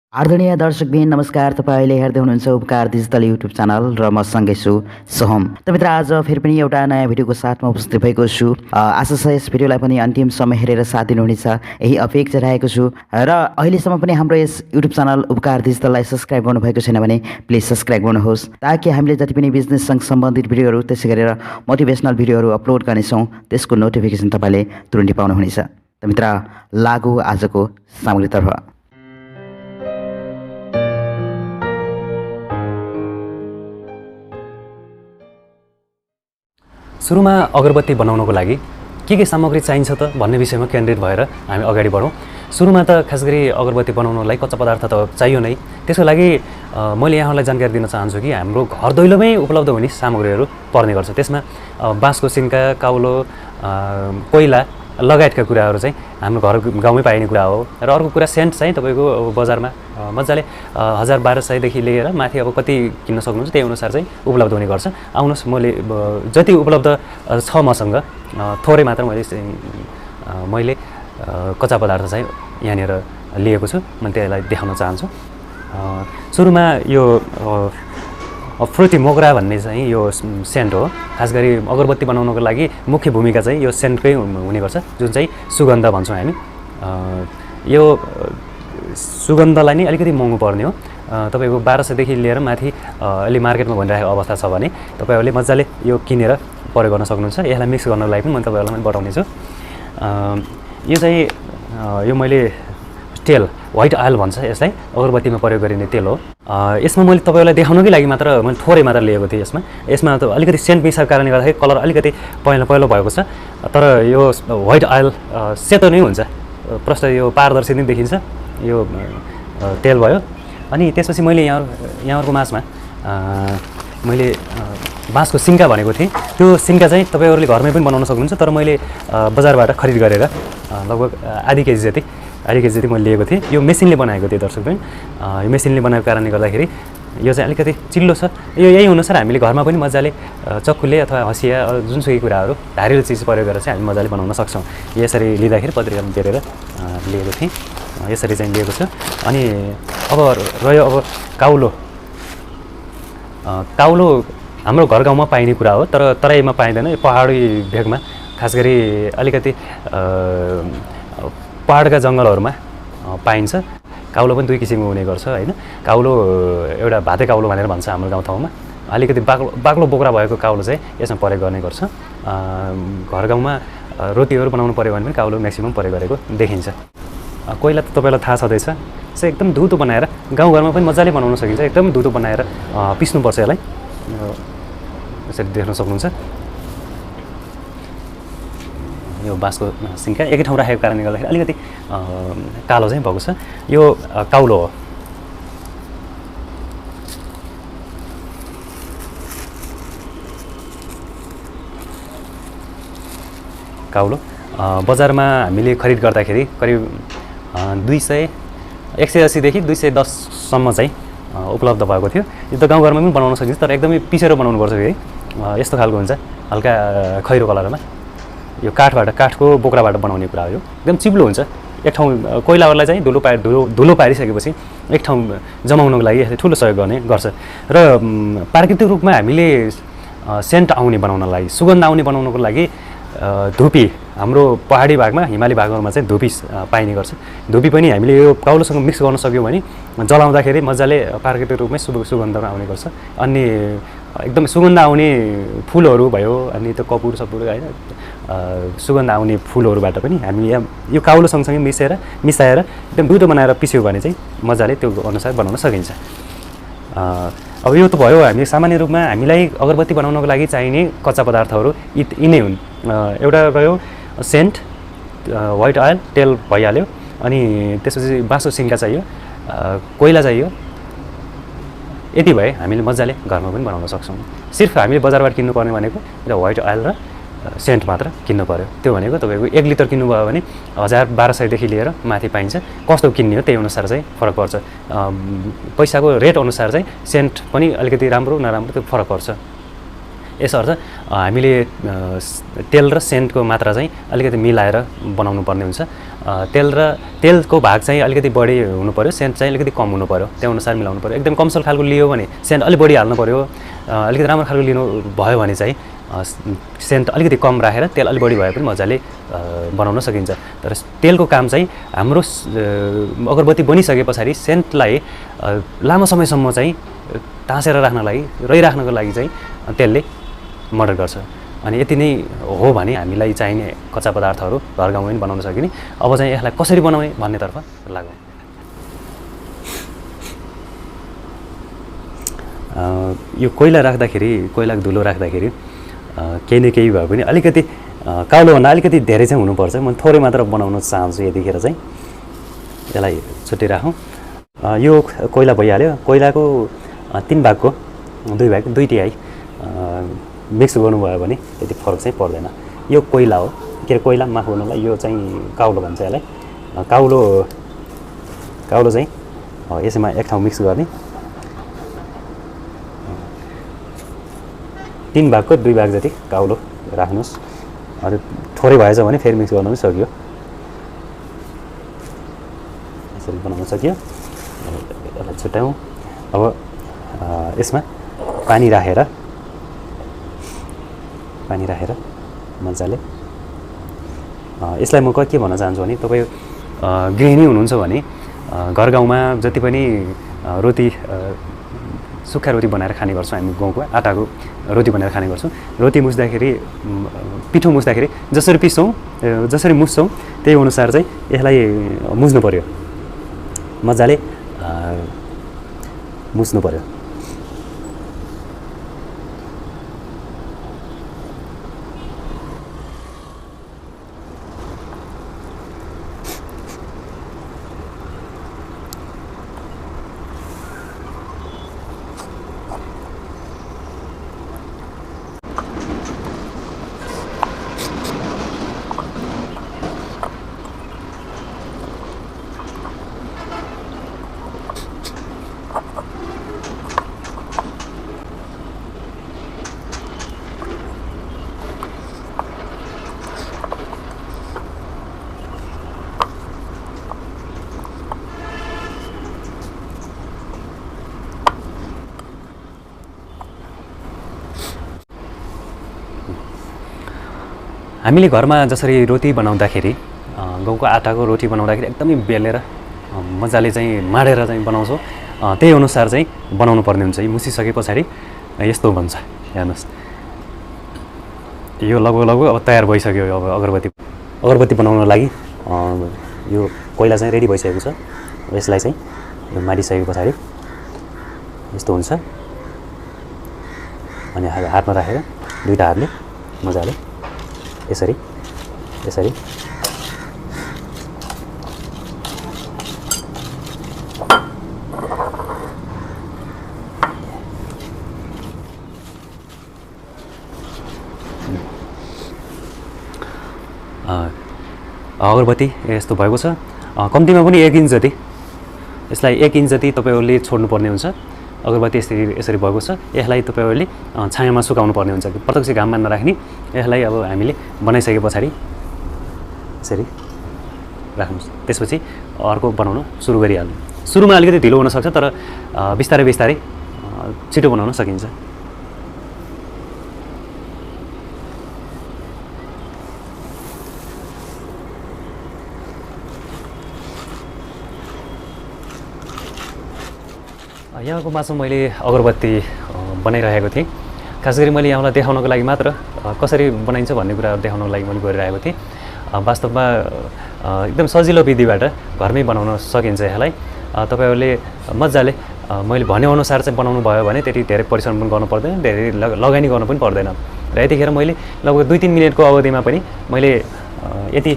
आदरणीय दर्शकबिन नमस्कार। तपाईले हेर्दै हुनुहुन्छ उपकार डिजिटल युट्युब च्यानल र म सँगै छु सोहम। त मित्र, आज फेरि पनि एउटा नयाँ भिडियोको साथमा उपस्थित भएको छु। आशा छ यस भिडियोलाई पनि अन्तिमसम्म हेरेर साथ दिनुहुनेछ, यही अपेक्षा राखेको छु। र अहिलेसम्म पनि हाम्रो यस युट्युब च्यानल उपकार डिजिटललाई सब्सक्राइब गर्नुभएको छैन भने प्लिज सब्सक्राइब गर्नुहोस्, ताकि हामीले जति पनि बिजनेससँग सम्बन्धित भिडियोहरू, त्यसै गरेर मोटिभेसनल भिडियोहरू अपलोड गर्नेछौँ त्यसको नोटिफिकेसन तपाईँले तुरुन्तै पाउनुहुनेछ। त मित्र, लागु आजको सामग्रीतर्फ। सुरुमा अगरबत्ती बनाउनको लागि के सामग्री चाहिन्छ त भन्ने विषयमा केन्द्रित भएर हामी अगाडि बढौँ। सुरुमा त खास गरी अगरबत्ती बनाउनलाई कच्चा पदार्थ त चाहियो नै। त्यसको लागि मैले यहाँलाई जानकारी दिन चाहन्छु कि हाम्रो घर दैलोमै उपलब्ध हुने सामग्रीहरू पर्ने गर्छ। त्यसमा बाँसको सिन्का, काउलो, कोइला लगायतका कुराहरू चाहिँ हाम्रो घर गाउँमै पाइने कुरा हो। र अर्को कुरा सेन्ट चाहिँ तपाईँको बजारमा मजाले 1000-1200 देखि लिएर माथि अब कति किन्न सक्नुहुन्छ त्यही अनुसार चाहिँ उपलब्ध हुने गर्छ। आउनुहोस्, मैले जति उपलब्ध छ मसँग थोरै मात्र मैले कच्चा पदार्थ चाहिँ यहाँनिर लिएको छु। म त्यसलाई देखाउन चाहन्छु। सुरुमा यो फ्रुटी मोगरा भन्ने चाहिँ यो सेन्ट हो। खास गरी अगरबत्ती बनाउनको लागि मुख्य भूमिका चाहिँ यो सेन्टकै हुने गर्छ, जुन चाहिँ सुगन्ध भन्छौँ हामी। यो सुगन्धलाई नै अलिकति महँगो पर्ने हो। तपाईँको 1200 देखि लिएर माथि अलि मार्केटमा भनिरहेको अवस्था छ भने तपाईँहरूले मजाले यो किनेर प्रयोग गर्न सक्नुहुन्छ। यसलाई मिक्स गर्नको लागि पनि म तपाईँहरूलाई बताउने छु। यो चाहिँ यो मैले तेल, व्हाइट आयल भन्छ यसलाई, अगरबत्तीमा प्रयोग गरिने तेल हो। यसमा मैले तपाईँलाई देखाउनकै लागि मात्र मैले थोरै मात्र लिएको थिएँ। यसमा त अलिकति सेन्ट मिसाएको कारणले गर्दाखेरि कलर अलिकति पहेँलो भएको छ। तर यो व्हाइट आयल सेतो नै हुन्छ, प्रष्ट यो पारदर्शी नै देखिन्छ यो तेल भयो। अनि त्यसपछि मैले यहाँहरूको माझमा मैले बाँसको सिन्का भनेको थिएँ। त्यो सिन्का चाहिँ तपाईँहरूले घरमै पनि बनाउन सक्नुहुन्छ, तर मैले बजारबाट खरिद गरेर लगभग आधी केजी जति मैले लिएको थिएँ। यो मेसिनले बनाएको थिएँ दर्शकबिन। यो मेसिनले बनाएको कारणले गर्दाखेरि यो चाहिँ अलिकति चिल्लो छ। यो यही अनुसार हामीले घरमा पनि मजाले चक्कुले अथवा हँसिया जुनसुकै कुराहरू धारिलो चिज प्रयोग गरेर चाहिँ हामी मजाले बनाउन सक्छौँ। यसरी लिँदाखेरि पत्रिकामा तेरेर लिएको थिएँ, यसरी चाहिँ लिएको छु। अनि अब रह्यो अब काउलो हाम्रो घर गाउँमा पाइने कुरा हो, तर तराईमा पाइँदैन। यो पहाडी भेगमा खास गरी अलिकति पहाडका जङ्गलहरूमा पाइन्छ। काउलो पनि 2 किसिमको हुने गर्छ होइन। काउलो एउटा भाते काउलो भनेर भन्छ हाम्रो गाउँठाउँमा। अलिकति बाक्लो बोक्रा भएको काउलो चाहिँ यसमा प्रयोग गर्ने गर्छ। घर गाउँमा रोटीहरू बनाउनु पऱ्यो भने पनि काउलो म्याक्सिमम प्रयोग गरेको देखिन्छ। कोइला त तपाईँलाई थाहा छँदैछ, चाहिँ एकदम धुतो बनाएर गाउँघरमा पनि मजाले बनाउन सकिन्छ। एकदम धुतो बनाएर पिस्नुपर्छ यसलाई, यसरी देख्न सक्नुहुन्छ। यो बाँसको सिन्का एकै ठाउँ राखेको कारणले गर्दाखेरि अलिकति कालो चाहिँ भएको छ। यो काउलो हो। काउलो बजारमा हामीले खरिद गर्दाखेरि करिब 180 देखि 210 सम्म चाहिँ उपलब्ध भएको थियो। यो त गाउँघरमा पनि बनाउन सकिन्छ, तर एकदमै पिसेर बनाउनुपर्छ है। यस्तो खालको हुन्छ, हल्का खैरो कलरमा। यो काठको बोक्राबाट बनाउने कुरा हो। यो एकदम चिप्लो हुन्छ। एक ठाउँ कोइलाहरूलाई चाहिँ धुलो पारिसकेपछि एक ठाउँ जमाउनको लागि यसले ठुलो सहयोग गर्ने गर्छ। र प्राकृतिक रूपमा हामीले सेन्ट आउने बनाउनलाई, सुगन्ध आउने बनाउनको लागि धुपी, हाम्रो पहाडी भागमा हिमाली भागहरूमा चाहिँ धुपी पाइने गर्छ। धुपी पनि हामीले यो काउलोसँग मिक्स गर्न सक्यौँ भने जलाउँदाखेरि मजाले प्राकृतिक रूपमै सुगन्ध आउने गर्छ। अनि एकदम सुगन्ध आउने फुलहरू भयो, अनि त्यो कपुर सपुर होइन, सुगन्ध आउने फुलहरूबाट पनि हामी यो काउलो सँगसँगै मिसाएर एकदम दुधो बनाएर पिस्यो भने चाहिँ मजाले त्यो अनुसार बनाउन सकिन्छ। अब यो त भयो हामी सामान्य रूपमा हामीलाई अगरबत्ती बनाउनको लागि चाहिने कच्चा पदार्थहरू यिनै हुन्। एउटा रह्यो सेन्ट, व्हाइट आयल, तेल भइहाल्यो। अनि त्यसपछि बाँसको सिन्का चाहियो, कोइला चाहियो। यति भए हामीले मजाले घरमा पनि बनाउन सक्छौँ। सिर्फ हामीले बजारबाट किन्नुपर्ने भनेको व्हाइट आयल र सेन्ट मात्र किन्नु पऱ्यो। त्यो भनेको तपाईँको 1 लिटर किन्नुभयो भने 1000-1200 देखि लिएर माथि पाइन्छ। कस्तो किन्ने हो त्यही अनुसार चाहिँ फरक पर्छ। पैसाको रेट अनुसार चाहिँ सेन्ट पनि अलिकति राम्रो नराम्रो त्यो फरक पर्छ। यसर्थ हामीले तेल र सेन्टको मात्रा चाहिँ अलिकति मिलाएर बनाउनु पर्ने हुन्छ। तेलको भाग चाहिँ अलिकति बढी हुनु पऱ्यो, सेन्ट चाहिँ अलिकति कम हुनु पऱ्यो, त्यो अनुसार मिलाउनु पऱ्यो। एकदम कमसल खालको लियो भने सेन्ट अलिक बढी हाल्नु पऱ्यो, अलिकति राम्रो खालको लिनु भयो भने चाहिँ सेन्ट अलिकति कम राखेर तेल अलिक बढी भए पनि मजाले बनाउन सकिन्छ। तर तेलको काम चाहिँ हाम्रो अगरबत्ती बनिसके पछाडि सेन्टलाई लामो समयसम्म चाहिँ टाँसेर रहिराख्नको लागि चाहिँ तेलले मद्दत गर्छ। अनि यति नै हो भने हामीलाई चाहिने कच्चा पदार्थहरू घर गाउँमै पनि बनाउन सकिने। अब चाहिँ यसलाई कसरी बनाउने भन्नेतर्फ लागौँ। यो कोइला राख्दाखेरि, कोइलाको धुलो राख्दाखेरि केही न केही भए पनि अलिकति कालोभन्दा अलिकति धेरै चाहिँ हुनुपर्छ। म थोरै मात्र बनाउन चाहन्छु। यतिखेर चाहिँ यसलाई छुट्टै राखौँ। यो कोइला भइहाल्यो। कोइलाको 3 भागको 2 भाग 2 तिहाई मिक्स गर्नुभयो भने त्यति फरक चाहिँ पर्दैन। यो कोइला हो, के अरे कोइला माफ गर्नुलाई, यो चाहिँ काउलो भन्छ यसलाई। काउलो चाहिँ यसैमा एक ठाउँ मिक्स गर्ने। 3 भागको 2 भाग जति काउलो राख्नुहोस्। अरू थोरै भएछ भने फेरि मिक्स गर्न पनि सकियो। यसरी बनाउन सकियो। यसलाई छुट्याउँ। अब यसमा पानी राखेर मजाले यसलाई म के भन्न चाहन्छु भने, तपाईँ गृहिणी हुनुहुन्छ भने घर गाउँमा जति पनि रोटी, सुक्खा रोटी बनाएर खाने गर्छौँ हामी। गाउँको आटाको रोटी बनाएर खाने गर्छौँ। रोटी मुस्दाखेरि, पिठो मुस्दाखेरि जसरी पिस्छौँ, जसरी मुस्छौँ त्यही अनुसार चाहिँ यसलाई मुस्नु पऱ्यो, मजाले मुस्नु पऱ्यो। हामीले घरमा जसरी रोटी बनाउँदाखेरि, गहुँको आटाको रोटी बनाउँदाखेरि एकदमै बेलेर मजाले चाहिँ माडेर चाहिँ बनाउँछौँ, त्यही अनुसार चाहिँ बनाउनु पर्ने हुन्छ। मुसिसके पछाडि यस्तो बन्छ। हेर्नुहोस्, यो लगभग अब तयार भइसक्यो। अब अगरबत्ती बनाउनको लागि यो कोइला चाहिँ रेडी भइसकेको छ। यसलाई चाहिँ यो माडिसके पछाडि यस्तो हुन्छ। अनि हातमा राखेर दुईटा हातले मजाले यसरी अगरबत्ती यस्तो भएको छ। कम्तीमा पनि 1 इन्च जति, यसलाई 1 इन्च जति तपाईहरूले छोड्नुपर्ने हुन्छ। अगरबत्ती यसरी भएको छ। यसलाई तपाईहरूले छायामा सुकाउनु पर्ने हुन्छ, प्रत्यक्ष घाममा नराख्ने। यसलाई अब हामीले बनाइसके पछाडि यसरी राख्नुहोस्। त्यसपछि अर्को बनाउन सुरु गरिहाल्नु। सुरुमा अलिकति ढिलो हुनसक्छ, तर बिस्तारै बिस्तारै छिटो बनाउन सकिन्छ। यहाँको माझमा मैले अगरबत्ती बनाइरहेको थिएँ। खास गरी मैले यहाँलाई देखाउनको लागि मात्र कसरी बनाइन्छ भन्ने कुरा देखाउनको लागि मैले गरिरहेको थिएँ। वास्तवमा एकदम सजिलो विधिबाट घरमै बनाउन सकिन्छ यसलाई। तपाईहरूले मजाले मैले भनेअनुसार चाहिँ बनाउनु भयो भने त्यति धेरै परिश्रम पनि गर्नु पर्दैन, धेरै लगानी गर्नु पनि पर्दैन। र यतिखेर मैले लगभग 2-3 मिनटको अवधिमा पनि मैले यति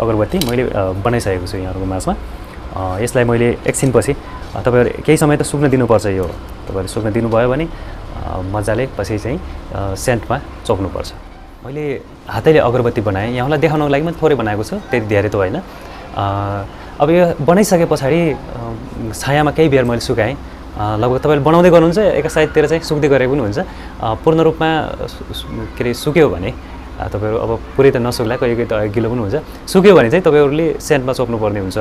अगरबत्ती मैले बनाइसकेको छु यहाँहरूको माझमा। यसलाई मैले एकछिनपछि तपाईहरु केही समय त सुक्न दिनुपर्छ। यो तपाईहरु सुक्न दिनुभयो भने मजाले पछि चाहिँ सेन्टमा चोक्नुपर्छ। मैले हातैले अगरबत्ती बनाएँ, यहाँलाई देखाउनको लागि मात्र थोरै बनाएको छु, त्यति धेरै त होइन। अब यो बनाइसके पछाडि छायामा केही बेर मैले सुकाएँ। लगभग तपाईले बनाउँदै गर्नुहुन्छ, एका साइडतिर चाहिँ सुक्दै गरेको पनि हुन्छ। पूर्ण रूपमा के अरे सुक्यो भने तपाईँहरू अब पुरै त नसुक्ला कहिले त गिलो पनि हुन्छ सुक्यो भने चाहिँ तपाईँहरूले सेन्टमा चोप्नुपर्ने हुन्छ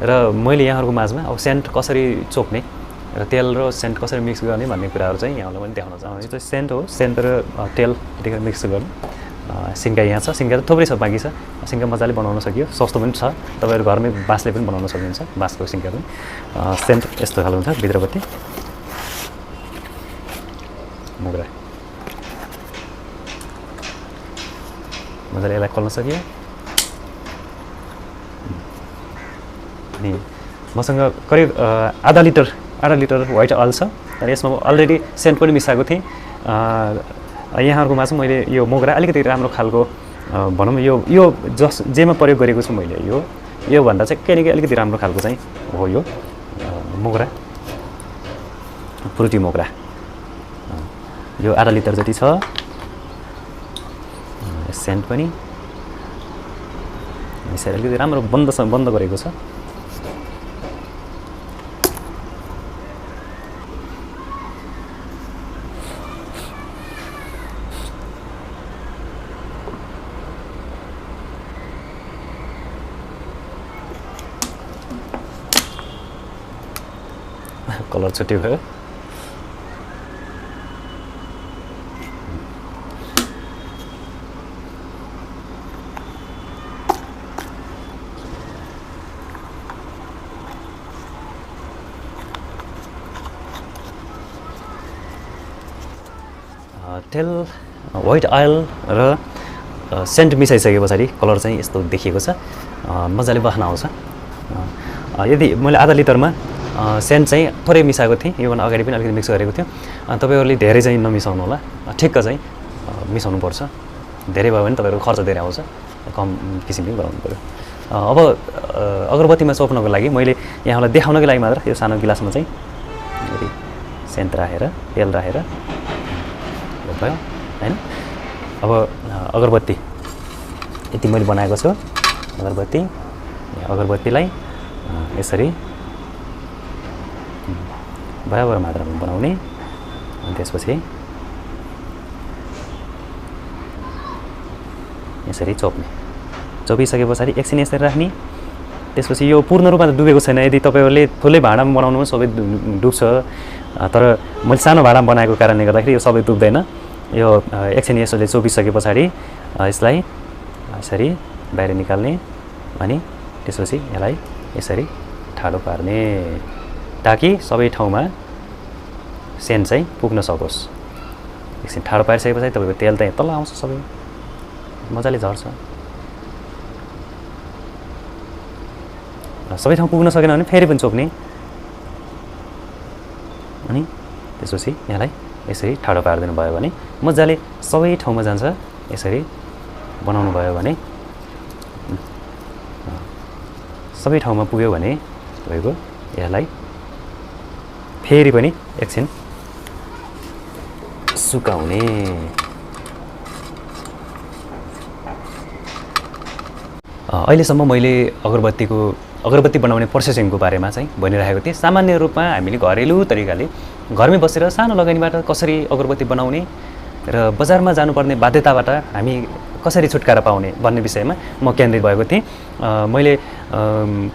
र मैले यहाँहरूको माझमा अब सेन्ट कसरी चोप्ने र तेल र सेन्ट कसरी मिक्स गर्ने भन्ने कुराहरू चाहिँ यहाँलाई पनि देखाउन चाहन्छु। यो चाहिँ सेन्ट हो, सेन्ट र तेल यतिखेर मिक्स गर्नु। सिङ्गा यहाँ छ, सिङ्गा त थुप्रै छ, बाँकी छ। सिङ्गा मजाले बनाउन सकियो, सस्तो पनि छ, तपाईँहरू घरमै बाँसले पनि बनाउन सक्नुहुन्छ, बाँसको सिङ्गा पनि। सेन्ट यस्तो खालको हुन्छ भित्रपट्टि मोग्रा मजाले यसलाई खोल्न सकियो। अनि मसँग करिब आधा लिटर व्हाइट अयल छ अनि यसमा अलरेडी सेन्ट पनि मिसाएको थिएँ। यहाँहरूकोमा चाहिँ मैले यो मोग्रा अलिकति राम्रो खालको भनौँ यो जेमा प्रयोग गरेको छु मैले यो भन्दा चाहिँ केही न केही अलिकति राम्रो खालको चाहिँ हो यो मोग्रा, फ्रुटी मोग्रा। यो आधा लिटर जति छ। सेन्ट पनि यसरी अलिकति राम्रो बन्द गरेको छ। कलर छुट्टै भयो। तेल, व्हाइट अयल र सेन्ट मिसाइसके पछाडि कलर चाहिँ यस्तो देखिएको छ, मजाले बास्ना आउँछ। यदि मैले आधा लिटरमा सेन्ट चाहिँ थोरै मिसाएको थिएँ, योभन्दा अगाडि पनि अलिकति मिक्स गरेको थियो। तपाईँहरूले धेरै चाहिँ नमिसाउनु होला, ठिक्क चाहिँ मिसाउनुपर्छ। धेरै भयो भने तपाईँहरूको खर्च धेरै आउँछ, कम किसिमले बनाउनु पऱ्यो। अब अगरबत्तीमा चोप्नको लागि मैले यहाँलाई देखाउनको लागि मात्र यो सानो गिलासमा चाहिँ सेन्ट राखेर तेल राखेर भयो हैन। अब अगरबत्ती यति मैले बनाएको छु। अगरबत्तीलाई यसरी बराबर मात्रामा बनाउने अनि त्यसपछि यसरी चोपिसके पछाडि एकछिन यसरी राख्ने। त्यसपछि यो पूर्ण रूपमा डुबेको छैन, यदि तपाईँहरूले ठुलै भाँडामा बनाउनु सबै डुब्छ, तर मैले सानो भाँडामा बनाएको कारणले गर्दाखेरि यो सबै डुब्दैन। यो एकछिन यसले चोपिसके पछाडि यसलाई यसरी बाहिर निकाल्ने अनि त्यसपछि यसलाई यसरी ठाडो पार्ने ताकि सबै ठाउँमा सेन्ट चाहिँ पुग्न सकोस्। एकछिन ठाडो पारिसके पछाडि तपाईँको तेल चाहिँ तल आउँछ, सबै मजाले झर्छ। सबै ठाउँ पुग्न सकेन भने फेरि पनि चोप्ने अनि त्यसपछि यसलाई यसरी ठाडो पारिदिनु भयो भने मजाले सबै ठाउँमा जान्छ। यसरी बनाउनु भयो भने सबै ठाउँमा पुग्यो भने तपाईँको यसलाई फेरि पनि एकछिन सुकाउने। अहिलेसम्म मैले अगरबत्ती बनाउने प्रोसेसिङको बारेमा चाहिँ भनिरहेको थिएँ। सामान्य रूपमा हामीले घरेलु तरिकाले घरमै बसेर सानो लगानीबाट कसरी अगरबत्ती बनाउने र बजारमा जानुपर्ने बाध्यताबाट हामी कसरी छुटकारा पाउने भन्ने विषयमा म केन्द्रित भएको थिएँ। मैले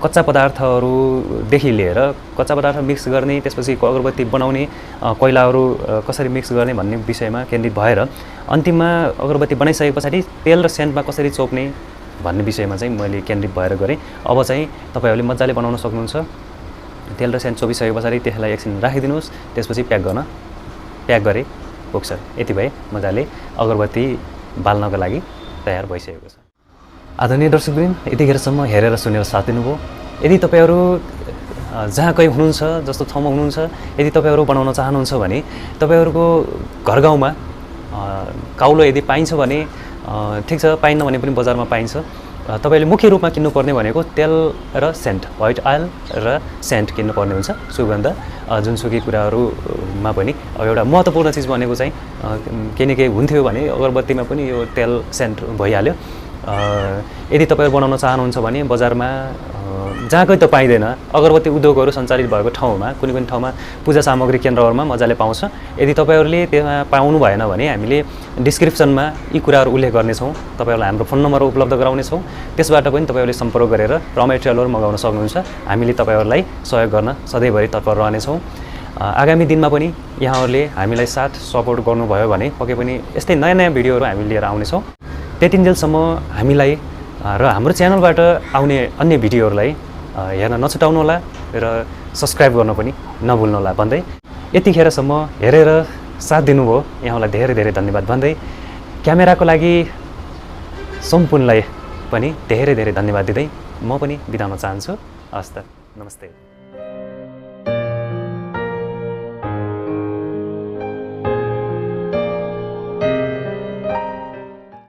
कच्चा पदार्थहरूदेखि लिएर कच्चा पदार्थ मिक्स गर्ने, त्यसपछि अगरबत्ती बनाउने कोइलाहरू कसरी मिक्स गर्ने भन्ने विषयमा केन्द्रित भएर अन्तिममा अगरबत्ती बनाइसके पछाडि तेल र सेन्टमा कसरी चोप्ने भन्ने विषयमा चाहिँ मैले केन्द्रित भएर गरेँ। अब चाहिँ तपाईँहरूले मजाले बनाउन सक्नुहुन्छ। तेल र सेन्ट चोपिसके पछाडि त्यसलाई एकछिन राखिदिनुहोस्, त्यसपछि प्याक गरे पुग्छ। यति भए मजाले अगरबत्ती बाल्नको लागि तयार भइसकेको छ। आदरणीय दर्शकवृन्द, यतिखेरसम्म हेरेर सुनेर साथ दिनुभयो। यदि तपाईँहरू जहाँ कहीँ हुनुहुन्छ, जस्तो ठाउँमा हुनुहुन्छ, यदि तपाईँहरू बनाउन चाहनुहुन्छ भने तपाईँहरूको घर गाउँमा काउलो यदि पाइन्छ भने ठिक छ, पाइन्न भने पनि बजारमा पाइन्छ। तपाईँले मुख्य रूपमा किन्नुपर्ने भनेको तेल र सेन्ट, व्हाइट अयल र सेन्ट किन्नुपर्ने हुन्छ। सुगन्ध जुनसुकै कुराहरूमा पनि अब एउटा महत्त्वपूर्ण चिज भनेको चाहिँ केही न केही हुन्थ्यो भने अगरबत्तीमा पनि यो तेल सेन्ट भइहाल्यो। यदि तपाईँहरू बनाउन चाहनुहुन्छ भने बजारमा जहाँकै त पाइँदैन, अगरबत्ती उद्योगहरू सञ्चालित भएको ठाउँमा कुनै पनि ठाउँमा पूजा सामग्री केन्द्रहरूमा मजाले पाउँछ। यदि तपाईँहरूले त्यहाँ पाउनु भएन भने हामीले डिस्क्रिप्सनमा यी कुराहरू उल्लेख गर्नेछौँ। तपाईँहरूलाई हाम्रो फोन नम्बर उपलब्ध गराउनेछौँ। त्यसबाट पनि तपाईँहरूले सम्पर्क गरेर र मेटेरियलहरू मगाउन सक्नुहुन्छ। हामीले तपाईँहरूलाई सहयोग गर्न सधैँभरि तत्पर रहनेछौँ। आगामी दिनमा पनि यहाँहरूले हामीलाई साथ सपोर्ट गर्नुभयो भने पक्कै पनि यस्तै नयाँ नयाँ भिडियोहरू हामी लिएर आउनेछौँ। त्यतिन्जेलसम्म हामीलाई र हाम्रो च्यानलबाट आउने अन्य भिडियोहरूलाई हेर्न नछुटाउनुहोला र सब्सक्राइब गर्न पनि नभुल्नुहोला भन्दै यतिखेरसम्म हेरेर साथ दिनुभयो यहाँलाई धेरै धेरै धन्यवाद भन्दै क्यामेराको लागि सम्पूर्णलाई पनि धेरै धेरै धन्यवाद दिँदै म पनि बिदा हुन चाहन्छु। हस् त, नमस्ते।